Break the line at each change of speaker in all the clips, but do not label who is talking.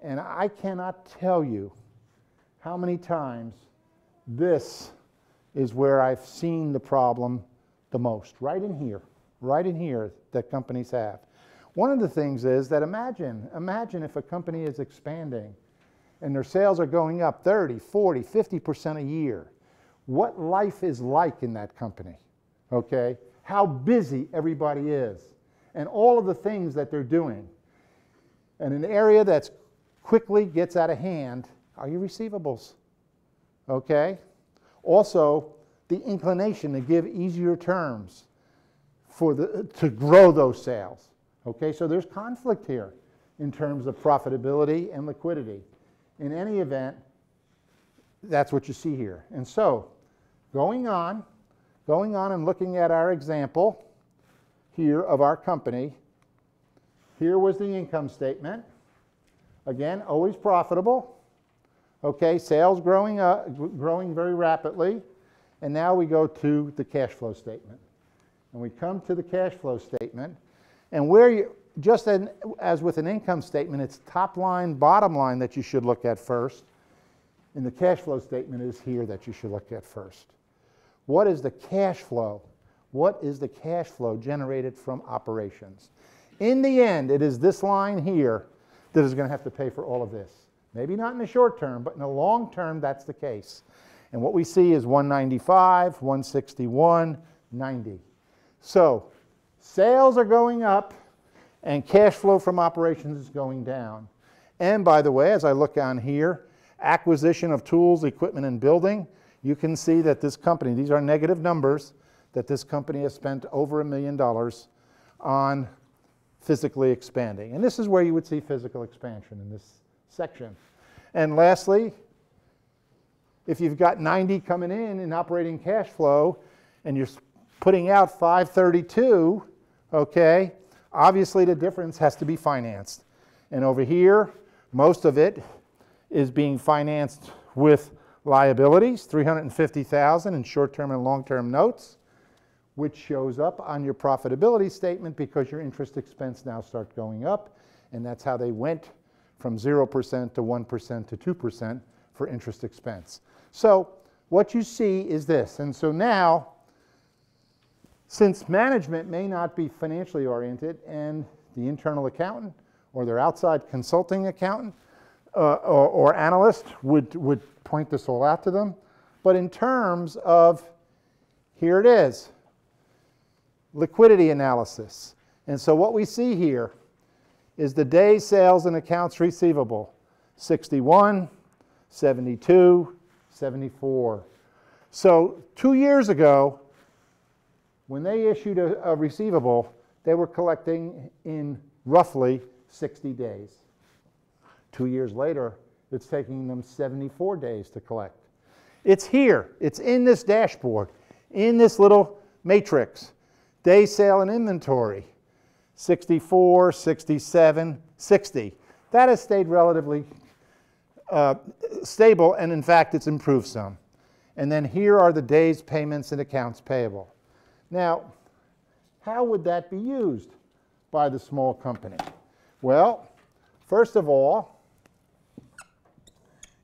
And I cannot tell you how many times this is where I've seen the problem the most, right in here that companies have. One of the things is that imagine if a company is expanding and their sales are going up 30, 40, 50% a year. What life is like in that company, okay? How busy everybody is, and all of the things that they're doing. And an area that's quickly gets out of hand are your receivables, okay? Also, the inclination to give easier terms to grow those sales, okay? So there's conflict here in terms of profitability and liquidity. In any event, that's what you see here. And so, going on and looking at our example here of our company, here was the income statement. Again, always profitable. Okay, sales growing very rapidly. And now we go to the cash flow statement. And we come to the cash flow statement. And where you, just as with an income statement, it's top line, bottom line that you should look at first. And the cash flow statement is here that you should look at first. What is the cash flow? What is the cash flow generated from operations? In the end, it is this line here that is going to have to pay for all of this. Maybe not in the short term, but in the long term, that's the case. And what we see is 195, 161, 90. So sales are going up and cash flow from operations is going down. And by the way, as I look on here, acquisition of tools, equipment, and building, you can see that this company, these are negative numbers, that this company has spent over $1 million on physically expanding. And this is where you would see physical expansion in this section. And lastly, if you've got 90 coming in operating cash flow and you're putting out 532, okay, obviously the difference has to be financed. And over here, most of it is being financed with liabilities, $350,000 in short-term and long-term notes, which shows up on your profitability statement because your interest expense now starts going up, and that's how they went from 0% to 1% to 2% for interest expense. So what you see is this. And so now, since management may not be financially oriented and the internal accountant or their outside consulting accountant or analyst would point this all out to them, but in terms of, here it is, liquidity analysis. And so what we see here is the days sales and accounts receivable, 61, 72, 74. So 2 years ago, when they issued a receivable, they were collecting in roughly 60 days. 2 years later, it's taking them 74 days to collect. It's here. It's in this dashboard, in this little matrix. Day sale and inventory, 64, 67, 60. That has stayed relatively stable, and in fact, it's improved some. And then here are the days payments and accounts payable. Now, how would that be used by the small company? Well, first of all,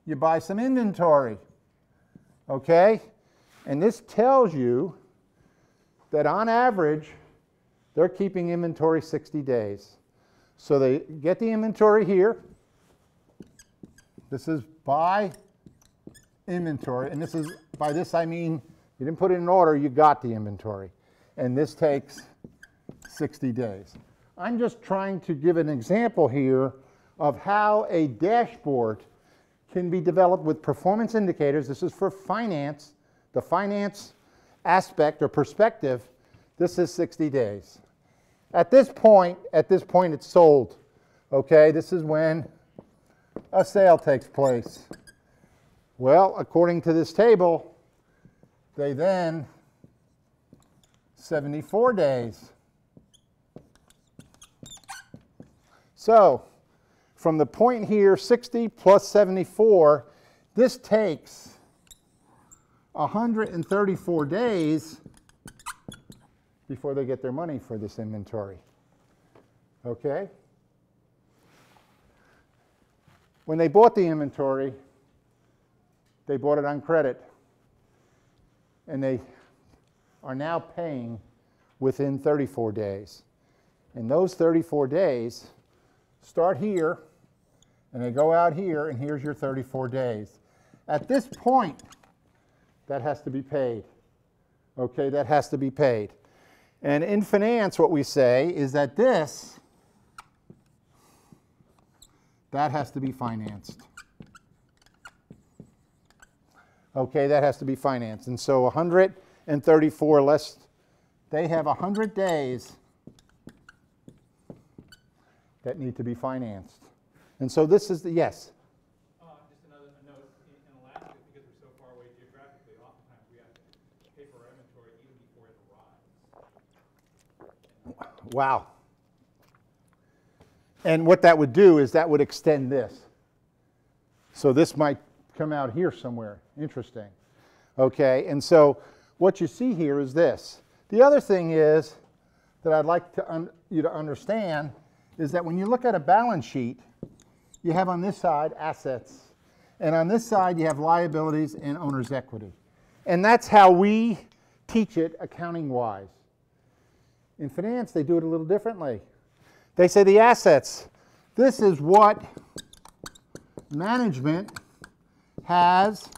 you buy some inventory, okay? And this tells you that on average, they're keeping inventory 60 days. So they get the inventory here. This is by inventory. And this is, by this I mean, you didn't put it in order, you got the inventory. And this takes 60 days. I'm just trying to give an example here of how a dashboard can be developed with performance indicators. This is for finance, the finance aspect or perspective. This is 60 days. At this point it's sold. Okay, this is when a sale takes place. Well, according to this table, they then 74 days. So, from the point here, 60 plus 74, this takes 134 days before they get their money for this inventory. Okay? when they bought the inventory, they bought it on credit. And they are now paying within 34 days. And those 34 days start here, and they go out here, and here's your 34 days. At this point, that has to be paid. Okay, that has to be paid. And in finance, what we say is that that has to be financed. Okay, that has to be financed. And so 134 less, they have 100 days that need to be financed. And so this is the, yes?
Just another note, in Alaska, because we're so far away geographically, oftentimes we have to pay for our inventory even before it arrives.
Wow. And what that would do is that would extend this. So this might come out here somewhere. Interesting. Okay, and so what you see here is this. The other thing is that I'd like you to understand is that when you look at a balance sheet, you have on this side assets, and on this side you have liabilities and owner's equity. And that's how we teach it accounting-wise. In finance, they do it a little differently. They say the assets, this is what management has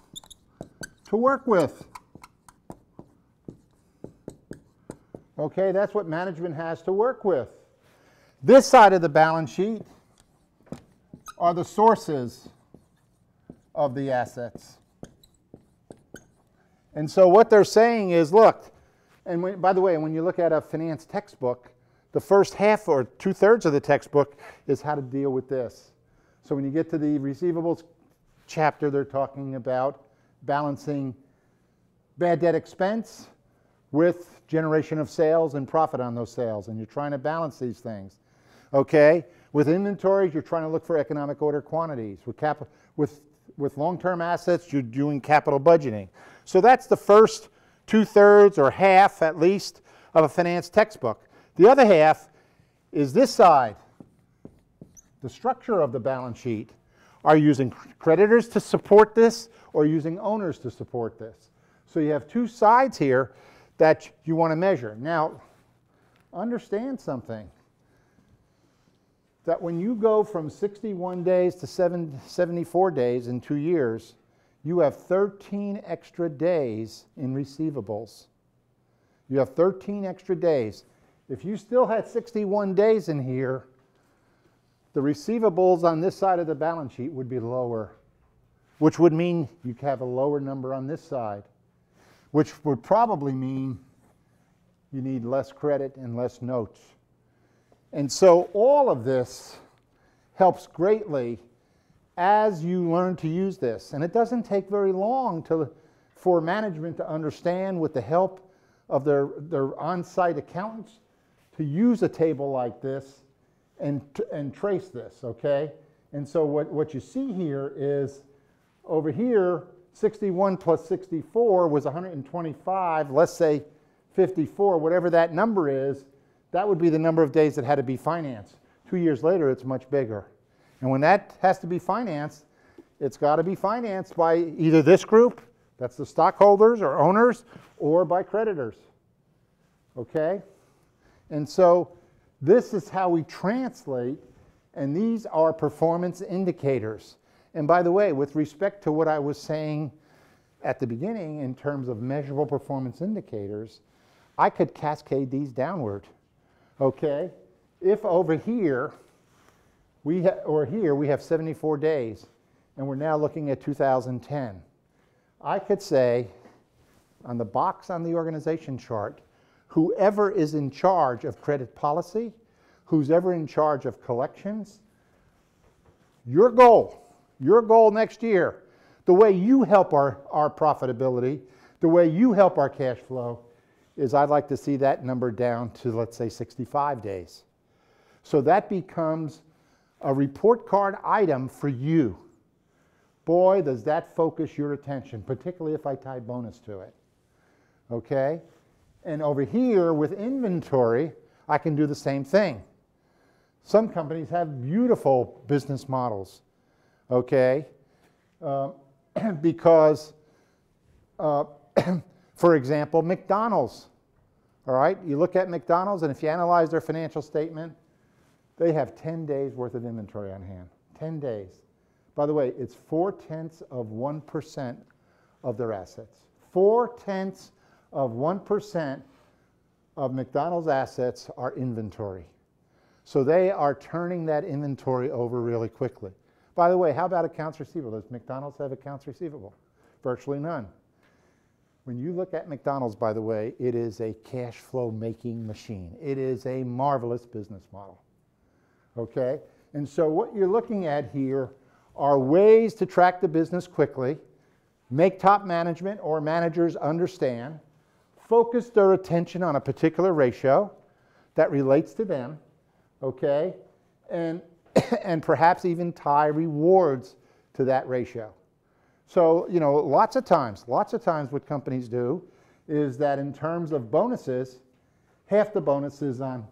to work with. Okay, that's what management has to work with. This side of the balance sheet are the sources of the assets. And so what they're saying is, look, and by the way, when you look at a finance textbook, the first half or 2/3 of the textbook is how to deal with this. So when you get to the receivables chapter, they're talking about balancing bad debt expense with generation of sales and profit on those sales, and you're trying to balance these things. Okay? With inventories, you're trying to look for economic order quantities. With long-term assets, you're doing capital budgeting. So that's the first 2/3 or half, at least, of a finance textbook. The other half is this side, the structure of the balance sheet. Are you using creditors to support this or using owners to support this? So you have two sides here that you want to measure. Now, understand something. That when you go from 61 days to 74 days in 2 years, you have 13 extra days in receivables. You have 13 extra days. If you still had 61 days in here, the receivables on this side of the balance sheet would be lower, which would mean you have a lower number on this side, which would probably mean you need less credit and less notes. And so all of this helps greatly as you learn to use this. And it doesn't take very long for management to understand, with the help of their on-site accountants, to use a table like this and trace this, okay? And so what you see here is, over here, 61 plus 64 was 125, let's say 54, whatever that number is, that would be the number of days that had to be financed. 2 years later, it's much bigger. And when that has to be financed, it's got to be financed by either this group, that's the stockholders or owners, or by creditors. Okay? And so this is how we translate, and these are performance indicators. And by the way, with respect to what I was saying at the beginning in terms of measurable performance indicators, I could cascade these downward. Okay, if over here, we have 74 days, and we're now looking at 2010, I could say, on the box on the organization chart, whoever is in charge of credit policy, who's ever in charge of collections, your goal next year, the way you help our profitability, the way you help our cash flow, is I'd like to see that number down to, let's say, 65 days. So that becomes a report card item for you. Boy, does that focus your attention, particularly if I tie bonus to it. Okay? And over here with inventory, I can do the same thing. Some companies have beautiful business models. okay? Because, for example, McDonald's, all right? You look at McDonald's, and if you analyze their financial statement, they have 10 days worth of inventory on hand, 10 days. By the way, it's 0.4% of their assets. 0.4% of McDonald's assets are inventory. So they are turning that inventory over really quickly. By the way, how about accounts receivable? Does McDonald's have accounts receivable? Virtually none. When you look at McDonald's, by the way, it is a cash flow making machine. It is a marvelous business model. Okay? And so what you're looking at here are ways to track the business quickly, make top management or managers understand, focus their attention on a particular ratio that relates to them, okay? And perhaps even tie rewards to that ratio. So, you know, lots of times what companies do is that in terms of bonuses, half the bonuses on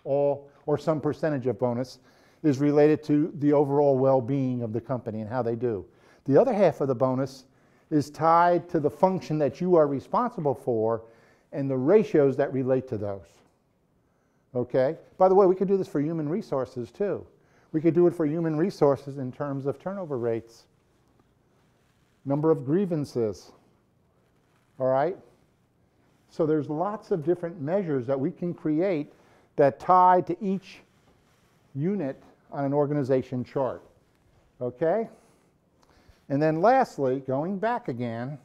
all, or some percentage of bonus, is related to the overall well-being of the company and how they do. The other half of the bonus is tied to the function that you are responsible for and the ratios that relate to those. Okay? By the way, we could do this for human resources too. We could do it for human resources in terms of turnover rates, number of grievances, all right? So there's lots of different measures that we can create that tie to each unit on an organization chart, okay? And then lastly, going back again,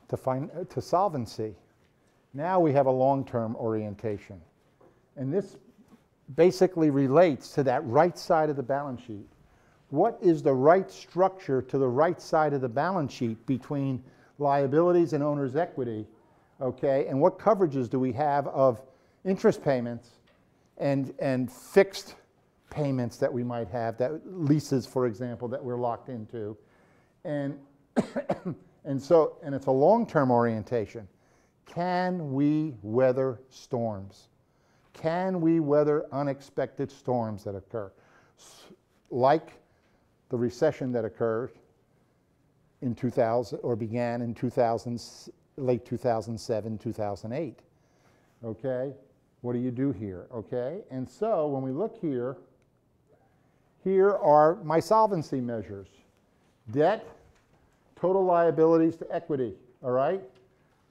to solvency. Now we have a long-term orientation. And this basically relates to that right side of the balance sheet. What is the right structure to the right side of the balance sheet between liabilities and owner's equity, okay? And what coverages do we have of interest payments and fixed payments that we might have, that leases, for example, that we're locked into. And and it's a long-term orientation. Can we weather storms? Can we weather unexpected storms that occur? Like the recession that occurred in 2000, or began in 2000, late 2007, 2008. Okay? What do you do here? Okay? And so when we look here, here are my solvency measures. Debt, total liabilities to equity, all right?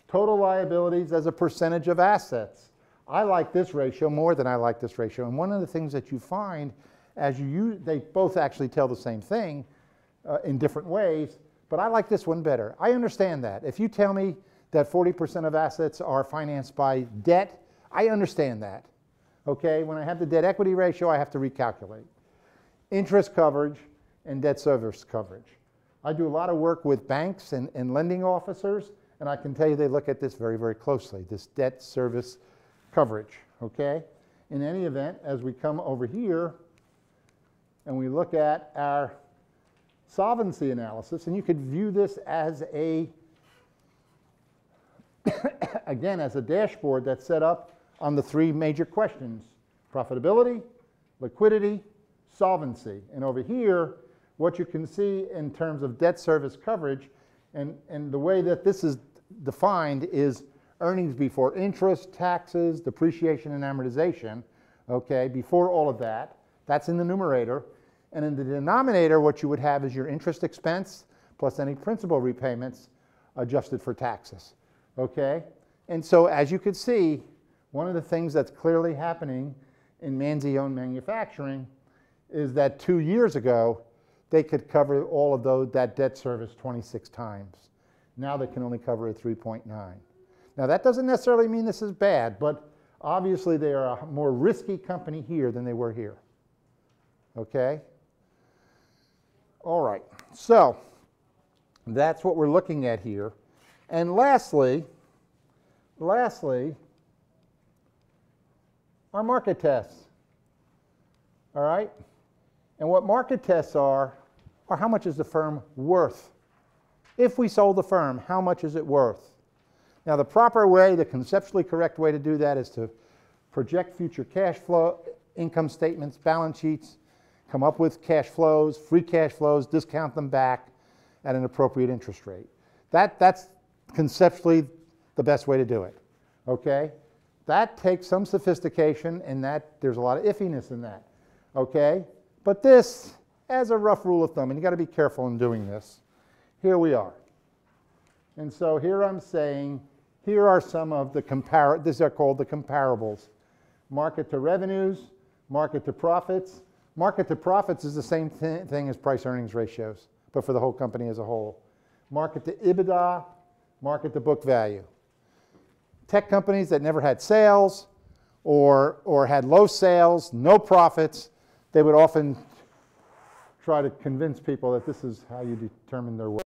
Total liabilities as a percentage of assets. I like this ratio more than I like this ratio. And one of the things that you find as you use, they both actually tell the same thing in different ways, but I like this one better. I understand that. If you tell me that 40% of assets are financed by debt, I understand that. Okay, when I have the debt equity ratio, I have to recalculate. Interest coverage and debt service coverage. I do a lot of work with banks and lending officers, and I can tell you they look at this very, very closely, this debt service coverage, okay? In any event, as we come over here and we look at our solvency analysis, and you could view this as a, again, as a dashboard that's set up on the three major questions: profitability, liquidity, solvency. And over here, what you can see in terms of debt service coverage, and the way that this is defined is earnings before interest, taxes, depreciation, and amortization, okay, before all of that. That's in the numerator. And in the denominator, what you would have is your interest expense plus any principal repayments adjusted for taxes, okay? And so as you can see, one of the things that's clearly happening in Manzi-owned manufacturing is that 2 years ago, they could cover all of that debt service 26 times. Now they can only cover it 3.9. Now that doesn't necessarily mean this is bad, but obviously they are a more risky company here than they were here. Okay? All right, so that's what we're looking at here. And lastly, our market tests. All right? And what market tests are how much is the firm worth? If we sold the firm, how much is it worth? Now, the proper way, the conceptually correct way to do that is to project future cash flow, income statements, balance sheets, come up with cash flows, free cash flows, discount them back at an appropriate interest rate. That's conceptually the best way to do it, okay? That takes some sophistication, and there's a lot of iffiness in that, okay? But this, as a rough rule of thumb, and you got to be careful in doing this, here we are. And so here I'm saying, here are some of the these are called the comparables. Market to revenues, market to profits. Market to profits is the same thing as price earnings ratios, but for the whole company as a whole. Market to EBITDA, market to book value. Tech companies that never had sales or had low sales, no profits, they would often try to convince people that this is how you determine their worth.